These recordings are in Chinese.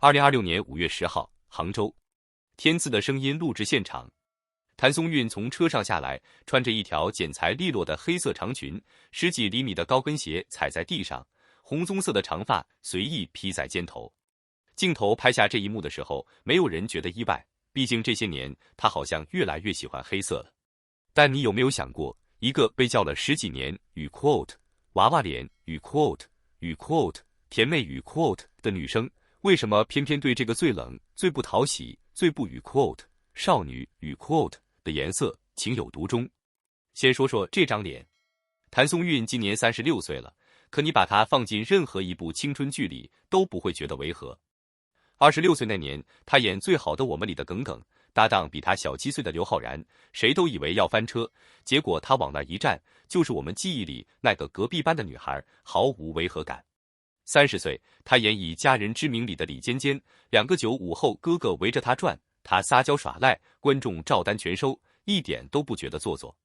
2026年5月10号，杭州，天赐的声音录制现场。谭松韵从车上下来，穿着一条剪裁利落的黑色长裙，10几厘米的高跟鞋踩在地上，红棕色的长发随意披在肩头。镜头拍下这一幕的时候，没有人觉得意外，毕竟这些年她好像越来越喜欢黑色了。但你有没有想过，一个被叫了10几年与 quote 娃娃脸与 quote 甜妹与 quote 的女生，为什么偏偏对这个最冷、最不讨喜、最不与 quote 少女与 quote 的颜色情有独钟？先说说这张脸，谭松韵今年36岁了，可你把她放进任何一部青春剧里都不会觉得违和。26岁那年，她演《最好的我们》里的耿耿，搭档比她小7岁的刘昊然，谁都以为要翻车，结果她往那一站，就是我们记忆里那个隔壁班的女孩，毫无违和感。30岁，她演以《家人之名》里的李尖尖，2个9午后哥哥围着她转，她撒娇耍赖，观众照单全收，一点都不觉得做作。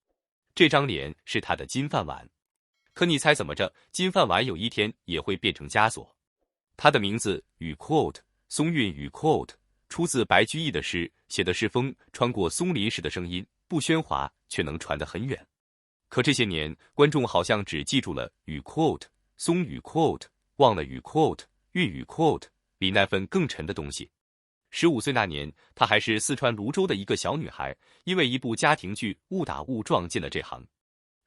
这张脸是她的金饭碗，可你猜怎么着？金饭碗有一天也会变成枷锁。她的名字与 quote 松韵与 quote 出自白居易的诗，写的是风穿过松林时的声音，不喧哗，却能传得很远。可这些年，观众好像只记住了与 quote 松与 quote， 忘了与 quote 韵与 quote 里那份更沉的东西。15岁那年，她还是四川泸州的一个小女孩，因为一部家庭剧误打误撞进了这行。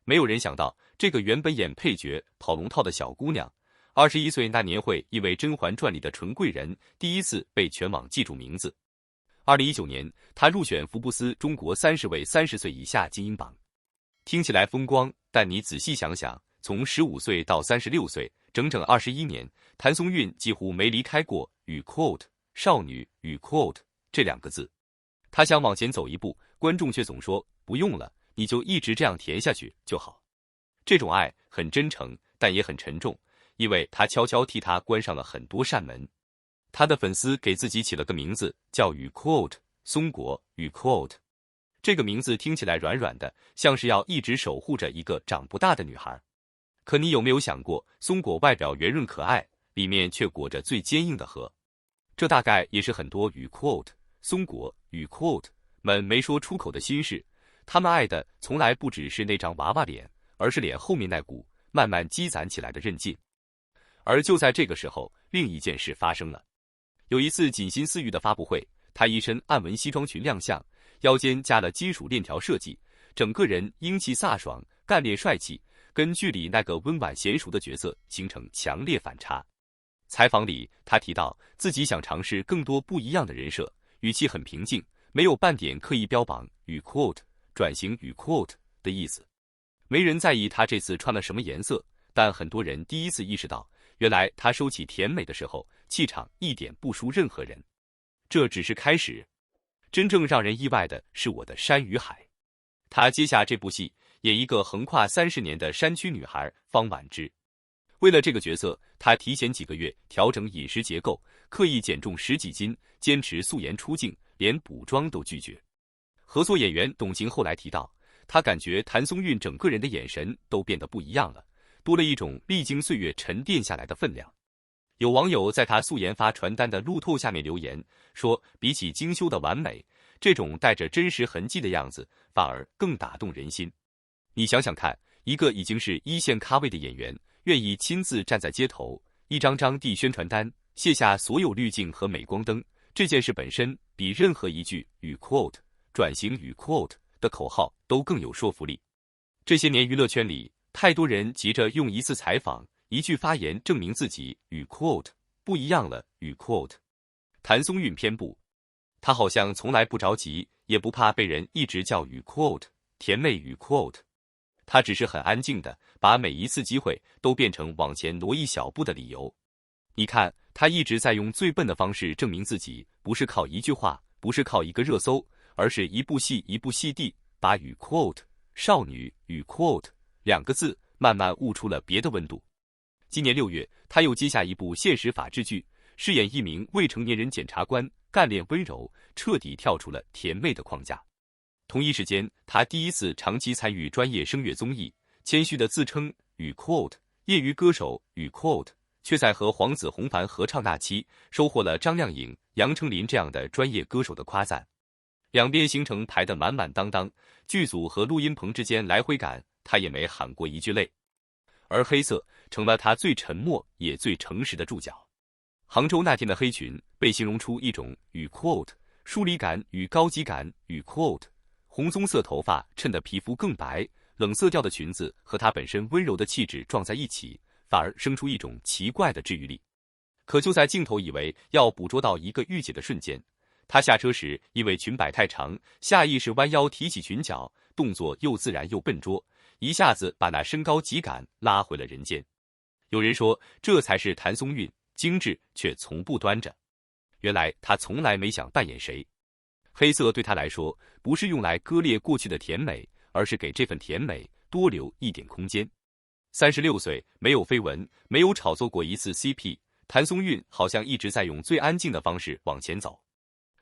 没有人想到，这个原本演配角跑龙套的小姑娘，21岁那年会因为《甄嬛传》里的纯贵人第一次被全网记住名字。2019年，她入选福布斯中国30位30岁以下精英榜。听起来风光，但你仔细想想，从15岁到36岁，整整21年，谭松韵几乎没离开过与 quote 少女与 quote 这2个字。她想往前走一步，观众却总说不用了，你就一直这样甜下去就好。这种爱很真诚，但也很沉重，因为他悄悄替她关上了很多扇门。他的粉丝给自己起了个名字，叫与 quote 松果与 quote。这个名字听起来软软的，像是要一直守护着一个长不大的女孩。可你有没有想过，松果外表圆润可爱，里面却裹着最坚硬的核？这大概也是很多与 quote 松果与 quote 们没说出口的心事。他们爱的从来不只是那张娃娃脸，而是脸后面那股慢慢积攒起来的韧劲。而就在这个时候，另一件事发生了。有一次锦心似玉的发布会，她一身暗纹西装裙亮相，腰间加了金属链条设计，整个人英气飒爽，干练帅气，跟剧里那个温婉娴熟的角色形成强烈反差。采访里，她提到自己想尝试更多不一样的人设，语气很平静，没有半点刻意标榜与 quote 转型与 quote 的意思。没人在意她这次穿了什么颜色，但很多人第一次意识到，原来她收起甜美的时候，气场一点不输任何人。这只是开始，真正让人意外的是我的山与海。她接下这部戏，演一个横跨30年的山区女孩方婉之。为了这个角色，她提前几个月调整饮食结构，刻意减重10几斤，坚持素颜出镜，连补妆都拒绝。合作演员董卿后来提到，她感觉谭松韵整个人的眼神都变得不一样了，多了一种历经岁月沉淀下来的分量。有网友在她素颜发传单的路透下面留言说，比起精修的完美，这种带着真实痕迹的样子反而更打动人心。你想想看，一个已经是一线咖位的演员，愿意亲自站在街头，一张张递宣传单，卸下所有滤镜和镁光灯，这件事本身比任何一句与 quote 转型与 quote 的口号都更有说服力。这些年娱乐圈里，太多人急着用一次采访、一句发言证明自己与 quote 不一样了与 quote。谭松韵偏不，她好像从来不着急，也不怕被人一直叫与 quote 甜妹与 quote。她只是很安静的把每一次机会都变成往前挪一小步的理由。你看，她一直在用最笨的方式证明自己，不是靠一句话，不是靠一个热搜，而是一部戏一部戏地把与 quote 少女与 quote 2个字慢慢悟出了别的温度。今年6月，她又接下一部现实法制剧，饰演一名未成年人检察官，干练温柔，彻底跳出了甜妹的框架。同一时间，她第一次长期参与专业声乐综艺，谦虚的自称与 quote 业余歌手与 quote 却在和黄子弘凡合唱那期，收获了张靓颖、杨丞琳这样的专业歌手的夸赞。两边行程排得满满当当，剧组和录音棚之间来回赶，他也没喊过一句累。而黑色成了他最沉默也最诚实的注脚。杭州那天的黑裙被形容出一种与 quote 疏离感与高级感与 quote 红棕色头发衬得皮肤更白，冷色调的裙子和她本身温柔的气质撞在一起，反而生出一种奇怪的治愈力。可就在镜头以为要捕捉到一个御姐的瞬间，她下车时因为裙摆太长，下意识弯腰提起裙角，动作又自然又笨拙，一下子把那身高极感拉回了人间。有人说这才是谭松韵，精致却从不端着。原来她从来没想扮演谁。黑色对她来说不是用来割裂过去的甜美，而是给这份甜美多留一点空间。36岁没有绯闻，没有炒作过一次 CP， 谭松韵好像一直在用最安静的方式往前走。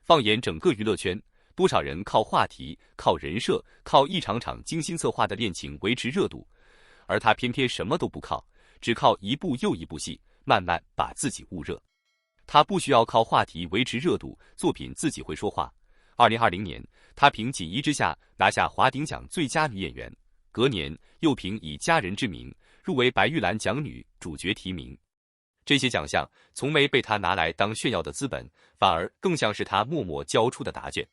放眼整个娱乐圈，多少人靠话题、靠人设、靠一场场精心策划的恋情维持热度，而他偏偏什么都不靠，只靠一部又一部戏，慢慢把自己焐热。他不需要靠话题维持热度，作品自己会说话。2020年，他凭《锦衣之下》拿下华鼎奖最佳女演员，隔年又凭《以家人之名》入围白玉兰奖女主角提名。这些奖项从没被他拿来当炫耀的资本，反而更像是他默默交出的答卷。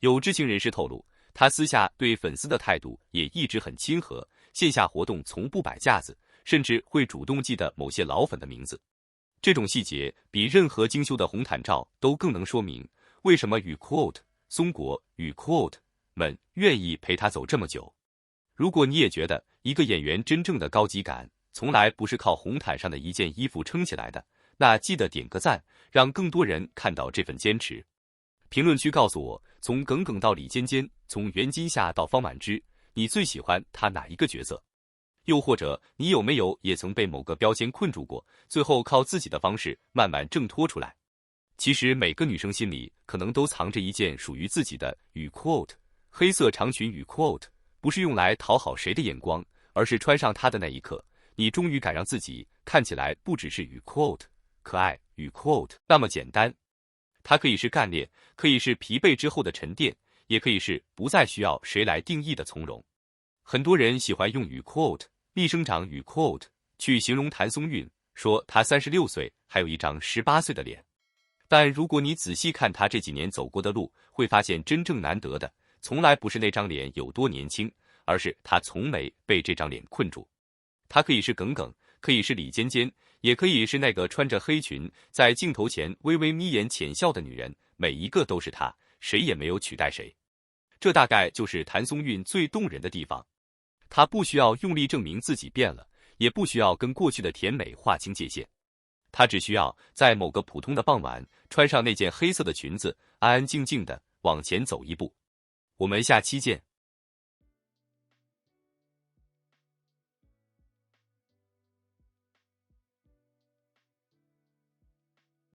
有知情人士透露，他私下对粉丝的态度也一直很亲和，线下活动从不摆架子，甚至会主动记得某些老粉的名字。这种细节比任何精修的红毯照都更能说明为什么与 quote 松果与 quote 们愿意陪他走这么久。如果你也觉得一个演员真正的高级感从来不是靠红毯上的一件衣服撑起来的，那记得点个赞，让更多人看到这份坚持。评论区告诉我，从耿耿到李尖尖，从袁今夏到方满之，你最喜欢他哪一个角色？又或者你有没有也曾被某个标签困住过，最后靠自己的方式慢慢挣脱出来？其实每个女生心里可能都藏着一件属于自己的与 quote 黑色长裙与 quote， 不是用来讨好谁的眼光，而是穿上它的那一刻，你终于敢让自己看起来不只是与 quote 可爱与 quote 那么简单。它可以是干练，可以是疲惫之后的沉淀，也可以是不再需要谁来定义的从容。很多人喜欢用与 quote 厉生长与 quote 去形容谭松韵，说她36岁还有一张18岁的脸。但如果你仔细看她这几年走过的路，会发现真正难得的从来不是那张脸有多年轻，而是她从没被这张脸困住。她可以是耿耿，可以是李尖尖，也可以是那个穿着黑裙在镜头前微微眯眼浅笑的女人，每一个都是她，谁也没有取代谁。这大概就是谭松韵最动人的地方。她不需要用力证明自己变了，也不需要跟过去的甜美划清界限。她只需要在某个普通的傍晚，穿上那件黑色的裙子，安安静静的往前走一步。我们下期见。